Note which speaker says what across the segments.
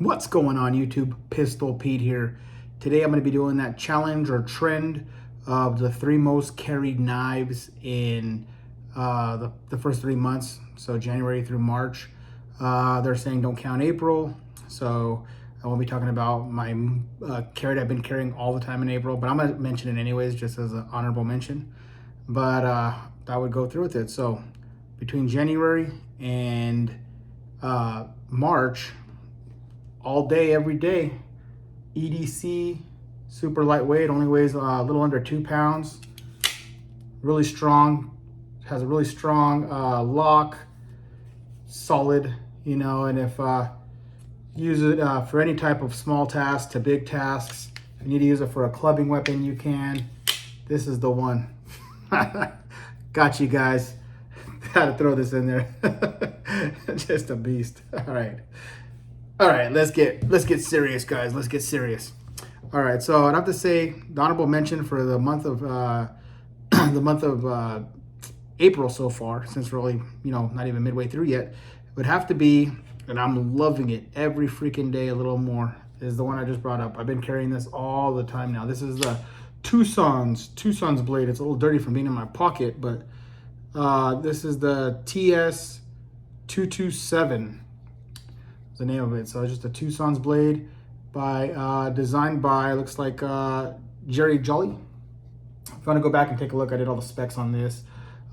Speaker 1: What's going on YouTube? Pistol Pete here. Today I'm going to be doing that challenge or trend of the 3 most carried knives in the first 3 months, so January through March. They're saying don't count April, so I won't be talking about my carried I've been carrying all the time in April, but I'm going to mention it anyways just as an honorable mention. But I would go through with it. So between January and March, all day, every day, EDC, super lightweight, only weighs a little under 2 pounds. Really strong, has a really strong lock, solid, you know, and if use it for any type of small tasks to big tasks. If you need to use it for a clubbing weapon, you can. This is the one. Got you guys. Had to throw this in there. Just a beast. All right, let's get serious, guys. Let's get serious. All right, so I'd have to say the honorable mention for the month of April so far, since we're only not even midway through yet, would have to be, and I'm loving it every freaking day a little more, is the one I just brought up. I've been carrying this all the time now. This is the Tucson's blade. It's a little dirty from being in my pocket, but this is the TS 227. The name of it. So it's just a Tucson's blade by designed by, looks like Jerry Jolly. If you want to go back and take a look, I did all the specs on this.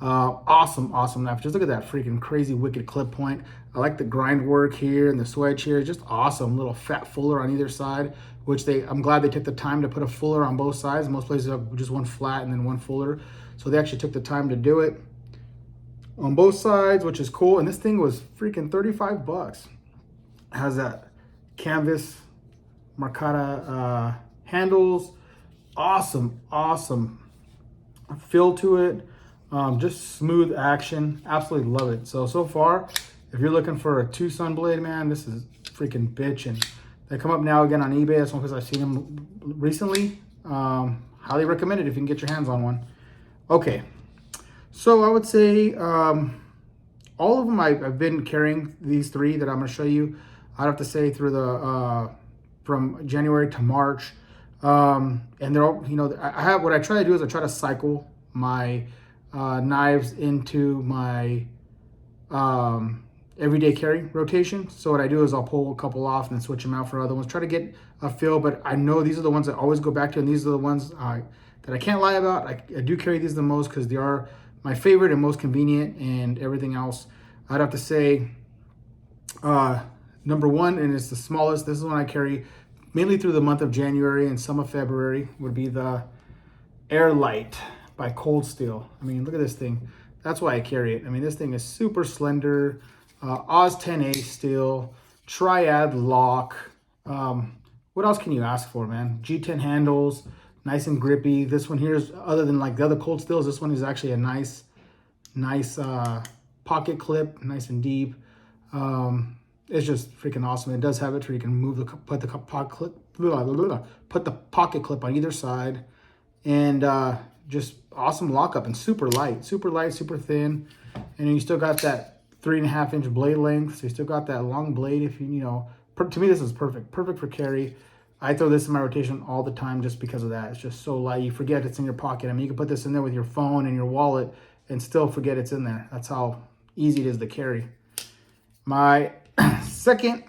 Speaker 1: Awesome knife. Just look at that freaking crazy wicked clip point. I like the grind work here and the swedge here. Just awesome. Little fat fuller on either side, which I'm glad they took the time to put a fuller on both sides. Most places have just one flat and then one fuller, so they actually took the time to do it on both sides, which is cool. And this thing was freaking 35 bucks. Has that canvas Marcata handles. Awesome feel to it. Just smooth action. Absolutely love it. So far, if you're looking for a Tucson blade, man, this is freaking bitchin'. They come up now again on eBay. That's one because I've seen them recently. Highly recommend it if you can get your hands on one. Okay, so I would say all of them I've been carrying, these 3 that I'm going to show you. I'd have to say through the from January to March, and they're all, what I try to do is I try to cycle my knives into my everyday carry rotation. So what I do is I'll pull a couple off and then switch them out for other ones, try to get a feel. But I know these are the ones I always go back to, and these are the ones that I can't lie about. I do carry these the most because they are my favorite and most convenient, and everything else I'd have to say number 1, and it's the smallest. This is one I carry mainly through the month of January and some of February, would be the Airlight by Cold Steel. I mean, look at this thing. That's why I carry it. I mean, this thing is super slender. Oz 10A steel, triad lock. What else can you ask for, man? G10 handles, nice and grippy. This one here is, other than like the other Cold Steels, this one is actually a nice pocket clip, nice and deep. It's just freaking awesome. It does have it where you can move put the pocket clip on either side, and just awesome lockup, and super light, super thin, and you still got that 3.5-inch blade length, so you still got that long blade. If to me this is perfect for carry. I throw this in my rotation all the time just because of that. It's just so light, you forget it's in your pocket. I mean, you can put this in there with your phone and your wallet and still forget it's in there. That's how easy it is to carry. My second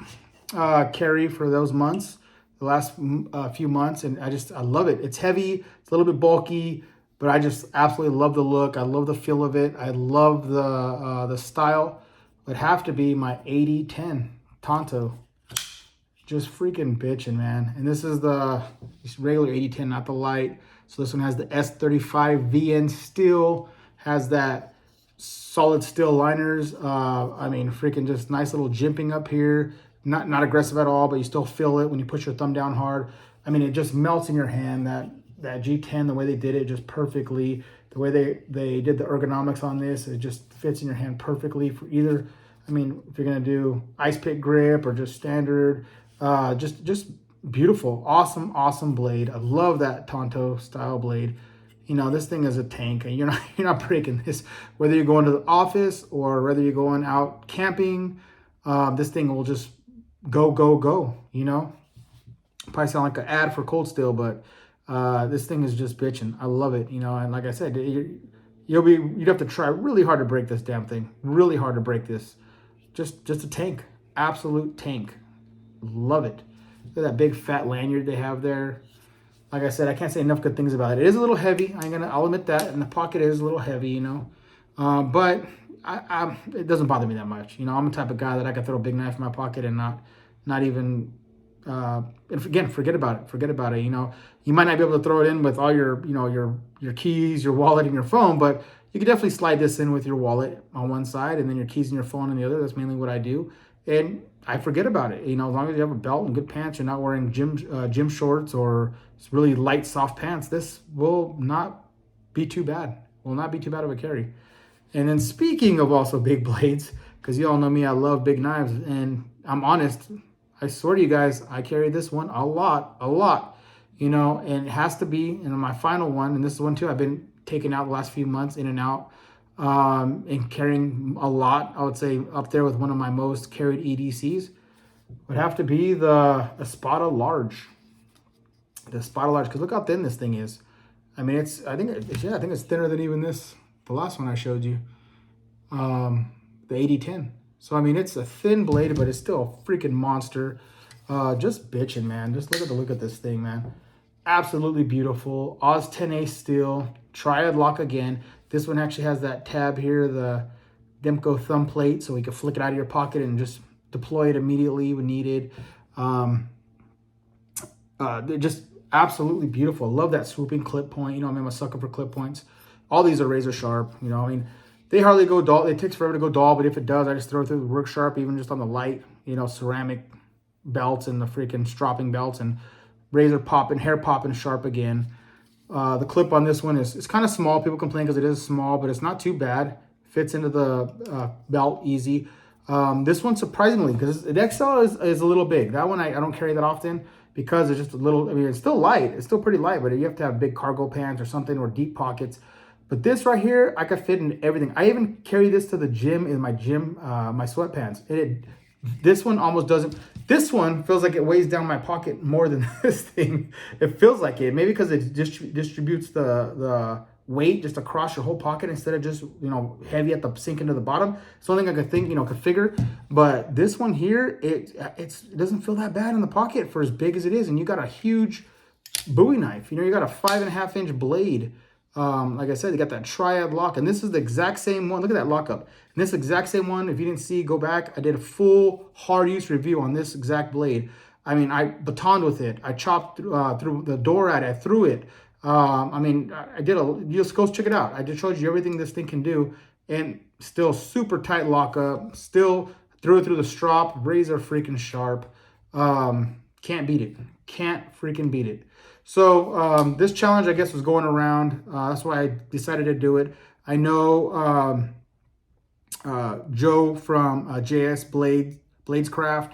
Speaker 1: carry for those months, the last few months, and I love it. It's heavy, it's a little bit bulky, but I just absolutely love the look. I love the feel of it. I love the style. Would have to be my 8010 Tonto. Just freaking bitching, man. And this is the regular 8010, not the light. So this one has the S35 VN steel, has that solid steel liners. I mean, freaking just nice little jimping up here. Not aggressive at all, but you still feel it when you push your thumb down hard. I mean, it just melts in your hand. That G10, the way they did it just perfectly. The way they did the ergonomics on this, it just fits in your hand perfectly for either. I mean, if you're gonna do ice pick grip or just standard, just beautiful, awesome blade. I love that Tonto style blade. This thing is a tank, and you're not breaking this. Whether you're going to the office or whether you're going out camping, this thing will just go, go, go, you know? Probably sound like an ad for Cold Steel, but this thing is just bitching. I love it, you know, and like I said, you'd have to try really hard to break this damn thing. Really hard to break this. Just a tank. Absolute tank. Love it. Look at that big fat lanyard they have there. Like I said, I can't say enough good things about it. It is a little heavy. I'll admit that. And the pocket is a little heavy, you know. But it doesn't bother me that much. You know, I'm the type of guy that I can throw a big knife in my pocket and not even, and again, forget about it. Forget about it. You know, you might not be able to throw it in with all your, you know, your keys, your wallet, and your phone, but you could definitely slide this in with your wallet on one side and then your keys and your phone on the other. That's mainly what I do. And I forget about it. You know, as long as you have a belt and good pants, you're not wearing gym shorts or really light, soft pants, this will not be too bad. Will not be too bad of a carry. And then speaking of also big blades, because you all know me, I love big knives. And I'm honest, I swear to you guys, I carry this one a lot. You know, and it has to be, and my final one, and this is one too, I've been taking out the last few months in and out, and carrying a lot. I would say up there with one of my most carried EDCs would have to be the Espada Large. The Espada Large, because look how thin this thing is. I mean, I think it's thinner than even this, the last one I showed you, the 8010. So I mean, it's a thin blade, but it's still a freaking monster. Just bitching, man. Just look at this thing, man. Absolutely beautiful. Oz 10A steel. Triad lock again. This one actually has that tab here, the Demko thumb plate, so we can flick it out of your pocket and just deploy it immediately when needed. They're just absolutely beautiful. I love that swooping clip point. You know, I'm a sucker for clip points. All these are razor sharp. You know, I mean, they hardly go dull. It takes forever to go dull, but if it does, I just throw it through the work sharp, even just on the light, you know, ceramic belts and the freaking stropping belts, and razor popping, hair popping sharp again. The clip on this one is kind of small. People complain because it is small, but it's not too bad. Fits into the belt easy. This one, surprisingly, because the XL is a little big. That one I don't carry that often because it's just a little, I mean, it's still light. It's still pretty light, but you have to have big cargo pants or something, or deep pockets. But this right here, I could fit in everything. I even carry this to the gym in my gym, my sweatpants. This one almost doesn't. This one feels like it weighs down my pocket more than this thing. It feels like it. Maybe because it distributes the weight just across your whole pocket instead of just, you know, heavy at the sink into the bottom. It's the only thing I could think, you know, could figure. But this one here, it doesn't feel that bad in the pocket for as big as it is. And you got a huge Bowie knife. You know, you got a 5.5-inch blade. Like I said, you got that triad lock, and this is the exact same one. Look at that lockup. And this exact same one, if you didn't see, go back. I did a full hard use review on this exact blade. I mean, I batoned with it. I chopped through the door at it. I threw it. I mean, you just go check it out. I just showed you everything this thing can do, and still super tight lockup. Still threw it through the strop, razor freaking sharp. Can't beat it. Can't freaking beat it. So this challenge, I guess, was going around. That's why I decided to do it. I know Joe from JS Bladescraft.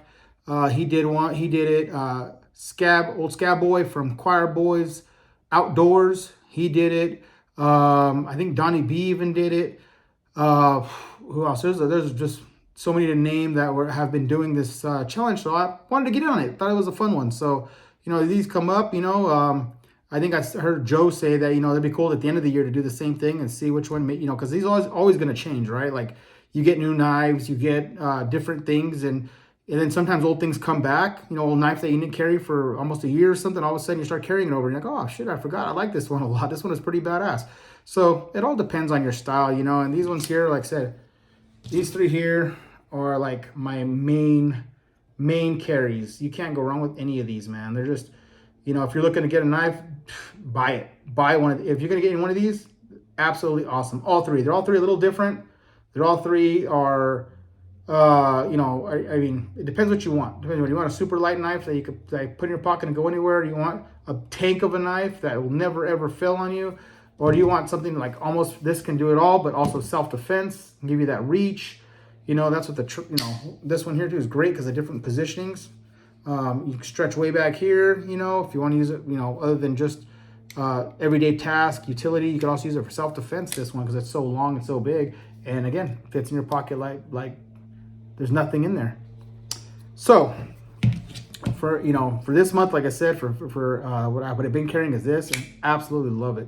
Speaker 1: He did it. Old Scab Boy from Choir Boys Outdoors. He did it. I think Donnie B even did it. Who else? There's just so many to name that have been doing this challenge. So I wanted to get in on it. Thought it was a fun one. So, you know, these come up, you know, I think I heard Joe say that, you know, it'd be cool at the end of the year to do the same thing and see which one, you know, because these are always going to change, right? Like you get new knives, you get different things, and then sometimes old things come back, you know, old knife that you didn't carry for almost a year or something, all of a sudden you start carrying it over and you're like, oh shit, I forgot. I like this one a lot. This one is pretty badass. So it all depends on your style, you know, and these ones here, like I said, these three here are like my main carries. You can't go wrong with any of these, man. They're just, you know, if you're looking to get a knife, buy it. Buy one. If you're going to get one of these, absolutely awesome. All three. They're all three a little different. They're all three are, you know, I mean, it depends what you want. Depends what you want. A super light knife that you could put in your pocket and go anywhere. You want a tank of a knife that will never ever fail on you, or do you want something like almost this can do it all, but also self-defense, give you that reach. You know, that's what you know, this one here too is great because of different positionings. You can stretch way back here, you know, if you want to use it, you know, other than just everyday task, utility. You can also use it for self-defense, this one, because it's so long and so big. And again, fits in your pocket like there's nothing in there. So for for this month, like I said, for what I've been carrying is this, and absolutely love it.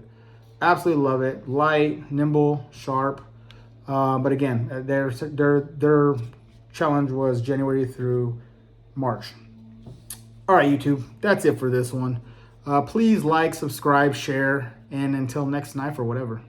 Speaker 1: Absolutely love it. Light, nimble, sharp. But again, their challenge was January through March. All right, YouTube, that's it for this one. Please like, subscribe, share, and until next night or whatever.